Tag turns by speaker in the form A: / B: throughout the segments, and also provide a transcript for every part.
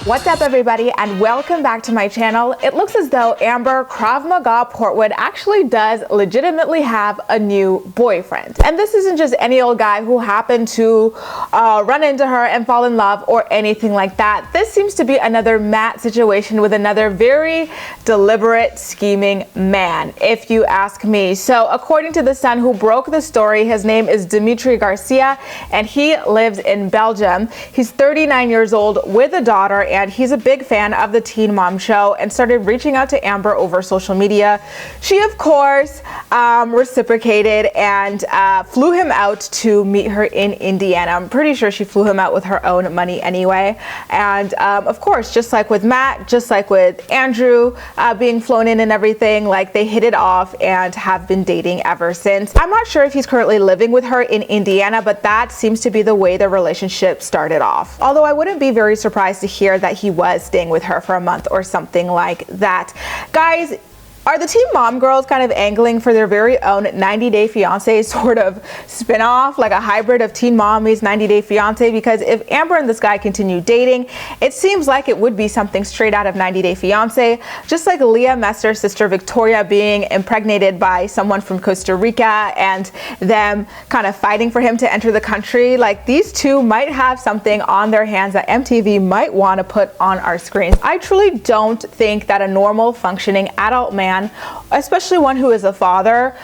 A: What's up, everybody, and welcome back to my channel. It looks as though Amber Krav Maga Portwood actually does legitimately have a new boyfriend. And this isn't just any old guy who happened to run into her and fall in love or anything like that. This seems to be another Matt situation with another very deliberate, scheming man, if you ask me. So according to The Sun, who broke the story, his name is Dimitri Garcia, and he lives in Belgium. He's 39 years old with a daughter, and he's a big fan of the Teen Mom Show and started reaching out to Amber over social media. She, of course, reciprocated and flew him out to meet her in Indiana. I'm pretty sure she flew him out with her own money anyway. And of course, just like with Matt, just like with Andrew being flown in and everything, like they hit it off and have been dating ever since. I'm not sure if he's currently living with her in Indiana, but that seems to be the way the relationship started off. Although I wouldn't be very surprised to hear that he was staying with her for a month or something like that. Guys, are the Teen Mom girls kind of angling for their very own 90 Day Fiancé sort of spin-off, like a hybrid of Teen Mom meets 90 Day Fiancé? Because if Amber and this guy continue dating, it seems like it would be something straight out of 90 Day Fiancé, just like Leah Messer's sister Victoria being impregnated by someone from Costa Rica and them kind of fighting for him to enter the country. Like, these two might have something on their hands that MTV might want to put on our screens. I truly don't think that a normal functioning adult man, especially one who is a father,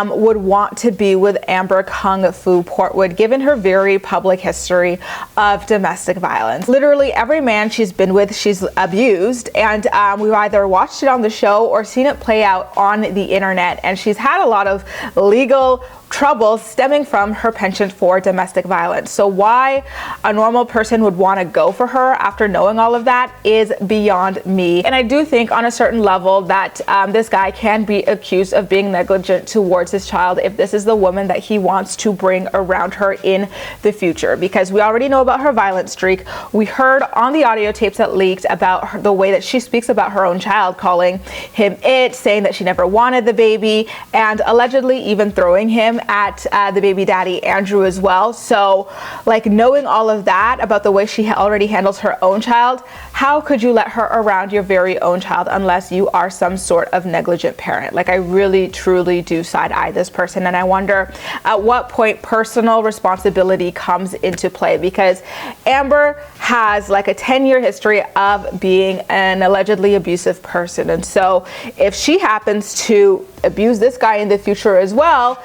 A: would want to be with Amber Kung Fu Portwood, given her very public history of domestic violence. Literally every man she's been with, she's abused, and we've either watched it on the show or seen it play out on the internet, and she's had a lot of legal trouble stemming from her penchant for domestic violence. So why a normal person would want to go for her after knowing all of that is beyond me. And I do think on a certain level that this guy can be accused of being negligent towards his child if this is the woman that he wants to bring around her in the future, because we already know about her violent streak. We heard on the audio tapes that leaked about the way that she speaks about her own child, calling him it, saying that she never wanted the baby, and allegedly even throwing him at the baby daddy Andrew as well. So like, knowing all of that about the way she already handles her own child, how could you let her around your very own child unless you are some sort of negligent parent? Like, I really truly do side eye this person, and I wonder at what point personal responsibility comes into play, because Amber has like a 10-year history of being an allegedly abusive person, and so if she happens to abuse this guy in the future as well,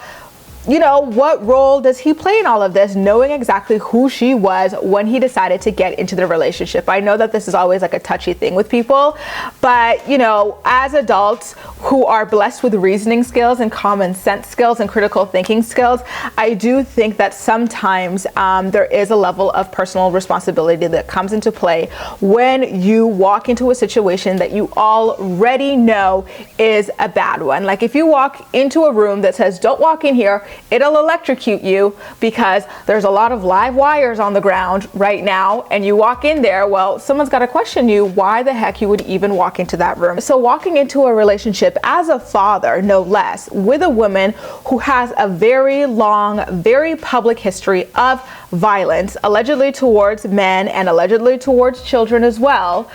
A: you know, what role does he play in all of this, knowing exactly who she was when he decided to get into the relationship? I know that this is always like a touchy thing with people, but you know, as adults who are blessed with reasoning skills and common sense skills and critical thinking skills, I do think that sometimes there is a level of personal responsibility that comes into play when you walk into a situation that you already know is a bad one. Like, if you walk into a room that says don't walk in here, it'll electrocute you because there's a lot of live wires on the ground right now, and you walk in there, well, someone's got to question you why the heck you would even walk into that room. So walking into a relationship as a father, no less, with a woman who has a very long, very public history of violence, allegedly towards men and allegedly towards children as well,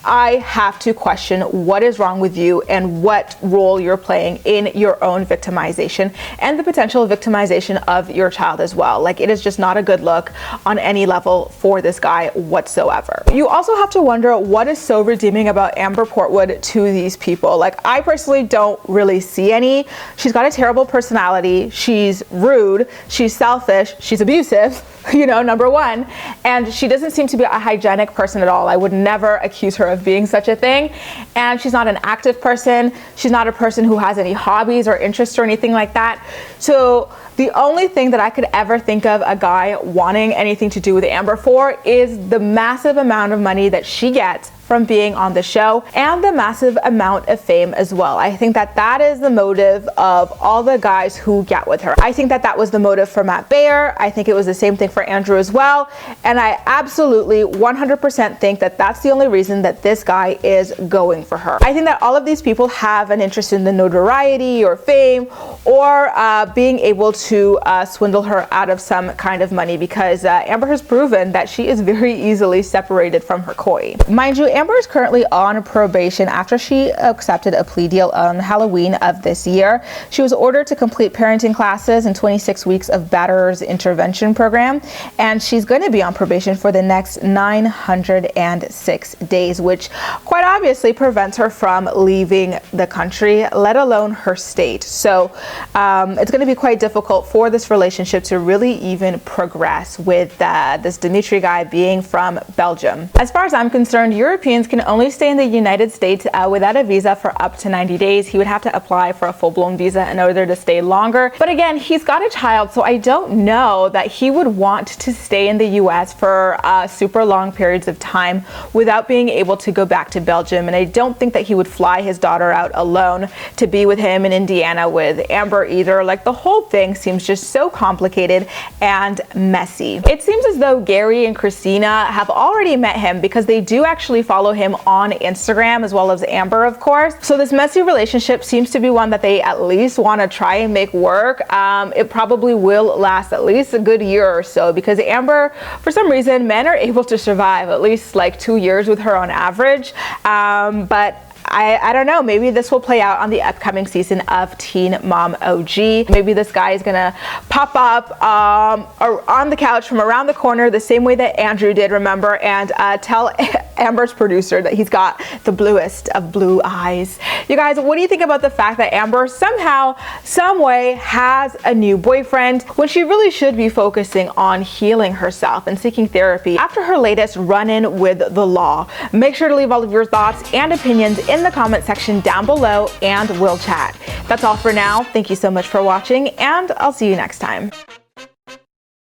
A: I have to question what is wrong with you and what role you're playing in your own victimization and the potential victimization of your child as well. Like, it is just not a good look on any level for this guy whatsoever. You also have to wonder what is so redeeming about Amber Portwood to these people. Like, I personally don't really see any. She's got a terrible personality. She's rude. She's selfish. She's abusive, you know, number one. And she doesn't seem to be a hygienic person at all. I would never accuse her of being such a thing. And she's not an active person. She's not a person who has any hobbies or interests or anything like that. So the only thing that I could ever think of a guy wanting anything to do with Amber for is the massive amount of money that she gets from being on the show and the massive amount of fame as well. I think that that is the motive of all the guys who get with her. I think that that was the motive for Matt Bayer. I think it was the same thing for Andrew as well. And I absolutely 100% think that that's the only reason that this guy is going for her. I think that all of these people have an interest in the notoriety or fame or being able to swindle her out of some kind of money, because Amber has proven that she is very easily separated from her koi. Mind you, Amber is currently on probation after she accepted a plea deal on Halloween of this year. She was ordered to complete parenting classes and 26 weeks of batterers intervention program, and she's going to be on probation for the next 906 days, which quite obviously prevents her from leaving the country, let alone her state. So it's going to be quite difficult for this relationship to really even progress with this Dimitri guy being from Belgium. As far as I'm concerned, Europeans can only stay in the United States without a visa for up to 90 days. He would have to apply for a full-blown visa in order to stay longer. But again, he's got a child, so I don't know that he would want to stay in the US for super long periods of time without being able to go back to Belgium. And I don't think that he would fly his daughter out alone to be with him in Indiana with Amber either. Like, the whole thing seems just so complicated and messy. It seems as though Gary and Christina have already met him, because they do actually follow him on Instagram, as well as Amber, of course. So this messy relationship seems to be one that they at least want to try and make work. It probably will last at least a good year or so, because Amber, for some reason, men are able to survive at least like 2 years with her on average. But I don't know, maybe this will play out on the upcoming season of Teen Mom OG. Maybe this guy is gonna pop up on the couch from around the corner the same way that Andrew did, remember, and tell Amber's producer that he's got the bluest of blue eyes. You guys, what do you think about the fact that Amber somehow, some way has a new boyfriend when she really should be focusing on healing herself and seeking therapy after her latest run-in with the law? Make sure to leave all of your thoughts and opinions in the comment section down below, and we'll chat. That's all for now. Thank you so much for watching, and I'll see you next time.